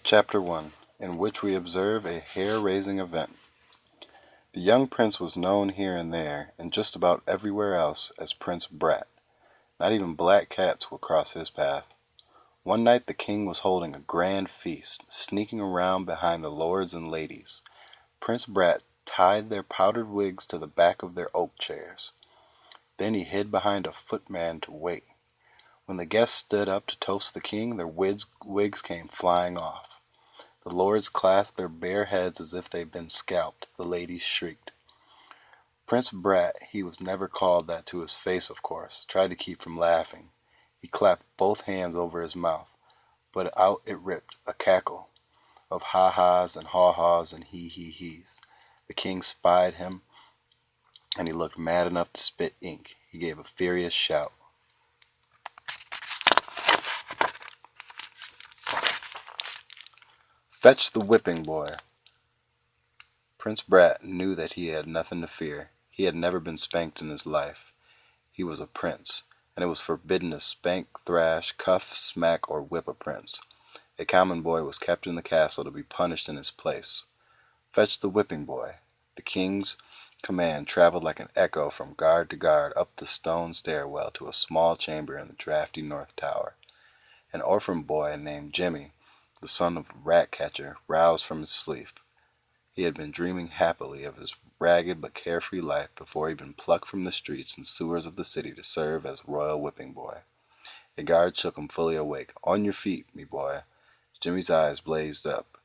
Chapter 1, in which we observe a hair-raising event. The young prince was known here and there, and just about everywhere else, as Prince Brat. Not even black cats would cross his path. One night the king was holding a grand feast, sneaking around behind the lords and ladies. Prince Brat tied their powdered wigs to the back of their oak chairs. Then he hid behind a footman to wait. When the guests stood up to toast the king, their wigs came flying off. The lords clasped their bare heads as if they'd been scalped. The ladies shrieked. Prince Brat, he was never called that to his face, of course, tried to keep from laughing. He clapped both hands over his mouth, but out it ripped, a cackle of ha-has and haw-haws and he-he-he's. The king spied him, and he looked mad enough to spit ink. He gave a furious shout. "Fetch the whipping boy!" Prince Brat knew that he had nothing to fear. He had never been spanked in his life. He was a prince, and it was forbidden to spank, thrash, cuff, smack, or whip a prince. A common boy was kept in the castle to be punished in his place. "Fetch the whipping boy!" The king's command traveled like an echo from guard to guard up the stone stairwell to a small chamber in the draughty north tower. An orphan boy named Jimmy, the son of a rat catcher, roused from his sleep. He had been dreaming happily of his ragged but carefree life before he had been plucked from the streets and sewers of the city to serve as royal whipping boy. A guard shook him fully awake. "On your feet, me boy." Jimmy's eyes blazed up.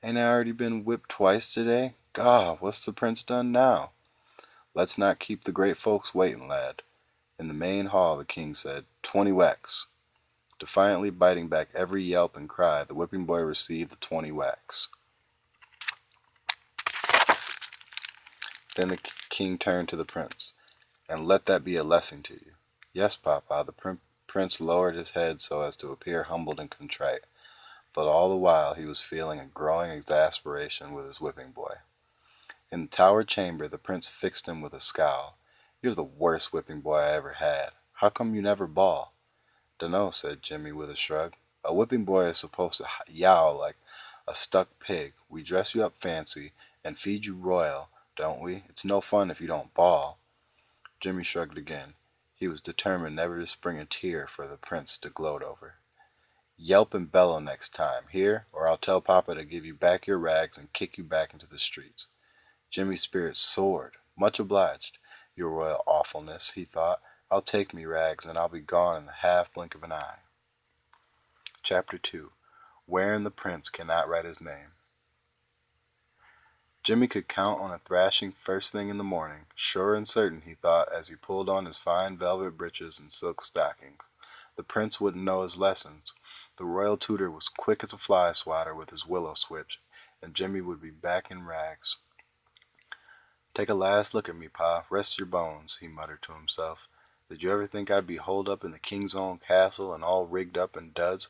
"Ain't I already been whipped twice today? Gaw, what's the prince done now?" "Let's not keep the great folks waiting, lad." In the main hall the king said, "20 whacks." Defiantly biting back every yelp and cry, the whipping boy received the 20 whacks. Then the king turned to the prince. "And let that be a lesson to you." "Yes, papa." The prince lowered his head so as to appear humbled and contrite, but all the while he was feeling a growing exasperation with his whipping boy. In the tower chamber the prince fixed him with a scowl. "You're the worst whipping boy I ever had. How come you never bawl?" "Dunno," said Jimmy with a shrug. "A whipping boy is supposed to yowl like a stuck pig. We dress you up fancy and feed you royal, don't we? It's no fun if you don't bawl." Jimmy shrugged again. He was determined never to spring a tear for the prince to gloat over. "Yelp and bellow next time, hear? Or I'll tell papa to give you back your rags and kick you back into the streets." Jimmy's spirits soared. "Much obliged, your royal awfulness," he thought. "I'll take me rags, and I'll be gone in the half blink of an eye." Chapter 2, wherein the prince cannot write his name. Jimmy could count on a thrashing first thing in the morning. Sure and certain, he thought, as he pulled on his fine velvet breeches and silk stockings. The prince wouldn't know his lessons. The royal tutor was quick as a fly swatter with his willow switch, and Jimmy would be back in rags. "Take a last look at me, Pa. Rest your bones," he muttered to himself. "Did you ever think I'd be holed up in the king's own castle and all rigged up in duds?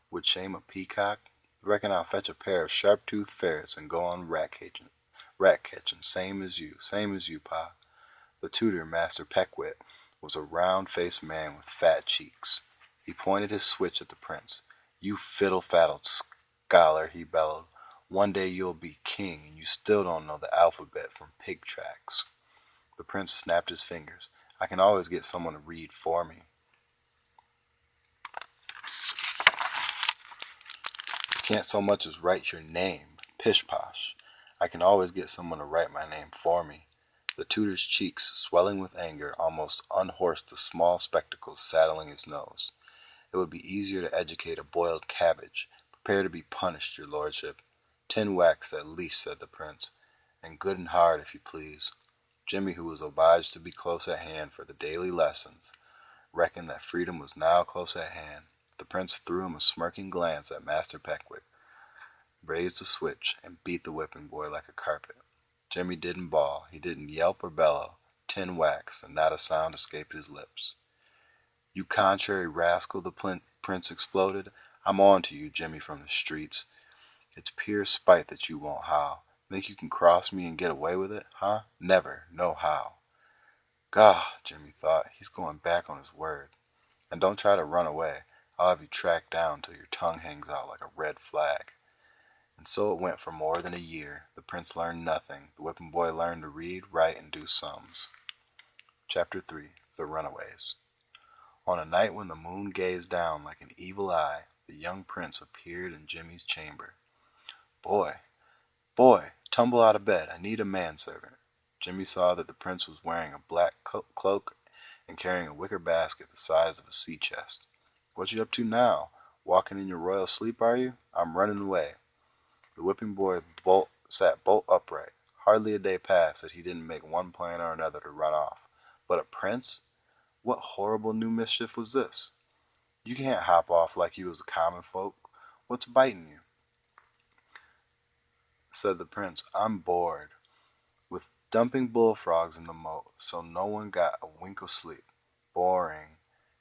Would shame a peacock? Reckon I'll fetch a pair of sharp-toothed ferrets and go on rat catching, same as you, Pa." The tutor, Master Peckwitt, was a round-faced man with fat cheeks. He pointed his switch at the prince. "You fiddle-faddled scholar," he bellowed. "One day you'll be king, and you still don't know the alphabet from pig tracks." The prince snapped his fingers. "I can always get someone to read for me." "You can't so much as write your name. Pish-posh. I can always get someone to write my name for me." The tutor's cheeks, swelling with anger, almost unhorsed the small spectacles saddling his nose. "It would be easier to educate a boiled cabbage. Prepare to be punished, your lordship." "10 whacks at least," said the prince, "and good and hard, if you please." Jimmy, who was obliged to be close at hand for the daily lessons, reckoned that freedom was now close at hand. The prince threw him a smirking glance at Master Peckwitt, raised the switch, and beat the whipping boy like a carpet. Jimmy didn't bawl. He didn't yelp or bellow. 10 whacks, and not a sound escaped his lips. "You contrary rascal," the prince exploded. "I'm on to you, Jimmy from the streets. It's pure spite that you won't howl. Think you can cross me and get away with it, huh? Never, no how." "Gah," Jimmy thought, "he's going back on his word. And don't try to run away. I'll have you tracked down till your tongue hangs out like a red flag." And so it went for more than a year. The prince learned nothing. The whipping boy learned to read, write, and do sums. Chapter 3. The Runaways. On a night when the moon gazed down like an evil eye, the young prince appeared in Jimmy's chamber. Boy, boy, tumble out of bed. I need a manservant. Jimmy saw that the prince was wearing a black cloak and carrying a wicker basket the size of a sea chest. What you up to now? Walking in your royal sleep, are you? I'm running away. The whipping boy sat bolt upright. Hardly a day passed that he didn't make one plan or another to run off. But a prince? What horrible new mischief was this? You can't hop off like you was a common folk. What's biting you? Said the prince. I'm bored with dumping bullfrogs in the moat, so no one got a wink of sleep. Boring.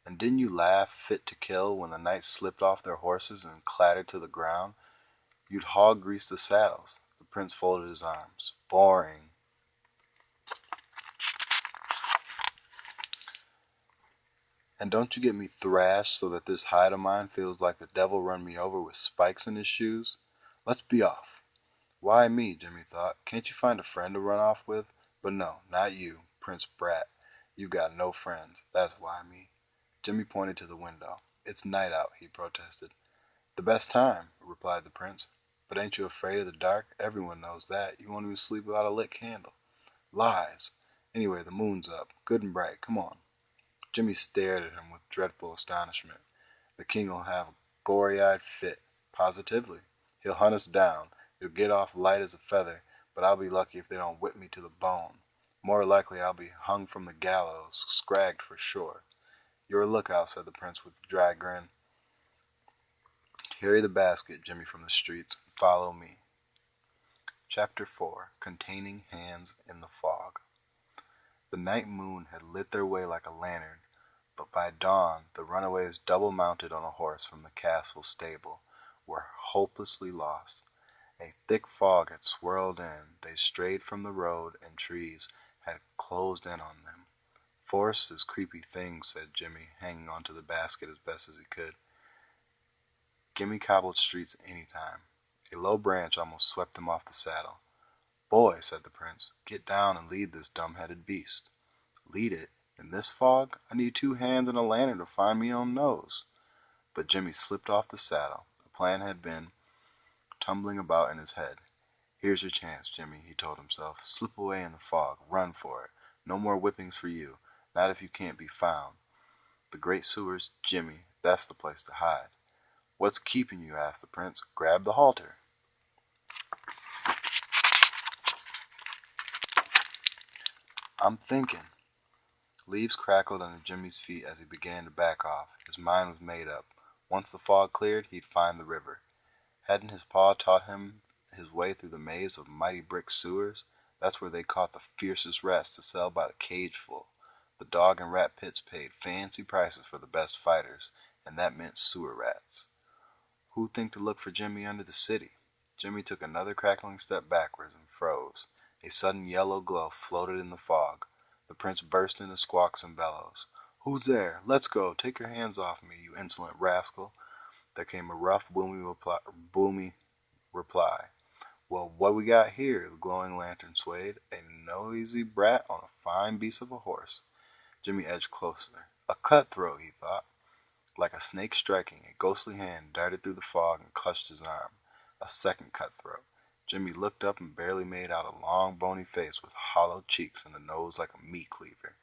And didn't you laugh fit to kill when the knights slipped off their horses and clattered to the ground? You'd hog grease the saddles. The prince folded his arms. Boring. And don't you get me thrashed so that this hide of mine feels like the devil run me over with spikes in his shoes? Let's be off. Why me? Jimmy thought. Can't you find a friend to run off with? But no, not you, Prince Brat. You've got no friends. That's why me. Jimmy pointed to the window. It's night out, he protested. The best time, replied the prince. But ain't you afraid of the dark? Everyone knows that. You won't even sleep without a lit candle. Lies. Anyway, the moon's up. Good and bright. Come on. Jimmy stared at him with dreadful astonishment. The king'll have a gory-eyed fit. Positively. He'll hunt us down. He'll get off light as a feather, but I'll be lucky if they don't whip me to the bone. More likely I'll be hung from the gallows, scragged for sure. You're a lookout, said the prince with a dry grin. Carry the basket, Jimmy, from the streets, and follow me. Chapter 4. Containing Hands in the Fog. The night moon had lit their way like a lantern, but by dawn the runaways, double-mounted on a horse from the castle stable, were hopelessly lost. A thick fog had swirled in. They strayed from the road, and trees had closed in on them. Forests is creepy things, said Jimmy, hanging onto the basket as best as he could. Gimme cobbled streets any time. A low branch almost swept them off the saddle. Boy, said the prince, get down and lead this dumb-headed beast. Lead it? In this fog? I need 2 hands and a lantern to find me own nose. But Jimmy slipped off the saddle. The plan had been tumbling about in his head. Here's your chance, Jimmy, he told himself. Slip away in the fog. Run for it. No more whippings for you. Not if you can't be found. The great sewers, Jimmy, that's the place to hide. What's keeping you? Asked the prince. Grab the halter. I'm thinking. Leaves crackled under Jimmy's feet as he began to back off. His mind was made up. Once the fog cleared, he'd find the river. Hadn't his pa taught him his way through the maze of mighty brick sewers? That's where they caught the fiercest rats to sell by the cageful. The dog and rat pits paid fancy prices for the best fighters, and that meant sewer rats. Who'd think to look for Jimmy under the city? Jimmy took another crackling step backwards and froze. A sudden yellow glow floated in the fog. The prince burst into squawks and bellows. Who's there? Let's go. Take your hands off me, you insolent rascal. There came a rough, boomy reply. Well, what we got here? The glowing lantern swayed. A noisy brat on a fine beast of a horse. Jimmy edged closer. A cutthroat, he thought. Like a snake striking, a ghostly hand darted through the fog and clutched his arm. A second cutthroat. Jimmy looked up and barely made out a long, bony face with hollow cheeks and a nose like a meat cleaver.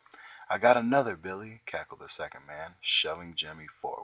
I got another, Billy, cackled the second man, shoving Jimmy forward.